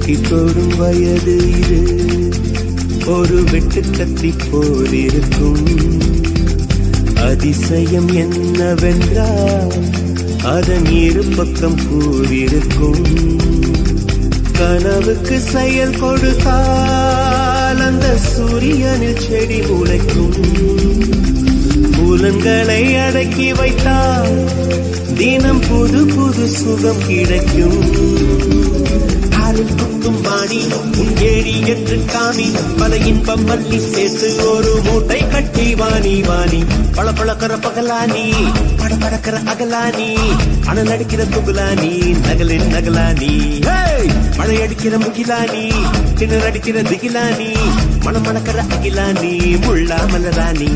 வெட்டி போடும் வயது இது, ஒரு வெட்டு கத்தி போலிருக்கும். அதிசயம் என்னவென்றால் அதன் இரு பக்கம் கூறியிருக்கும். கனவுக்கு செயல் கொடுத்தால் அந்த சூரியனில் செடி முளைக்கும். புலன்களை அடக்கி வைத்தால் தினம் புது புது சுகம் கிடைக்கும். காலில் குத்தும் வாணி உன் ஏழி என்று காணி, பல இன்பம் மல்லி சேர்த்து ஒரு மூட்டை கட்டி வாணி வாணி. பல பழக்கிற பகலானி, படபடக்கிற அகலானி, அனல் அடிக்கிற துகுலானி, நகலின் நகலானி. மழை அடிக்கிற முகிலானி, கிணறு அடிக்கிற திகிலானி, மணமணக்கிற அகிலானி, முள்ளா மலராணி.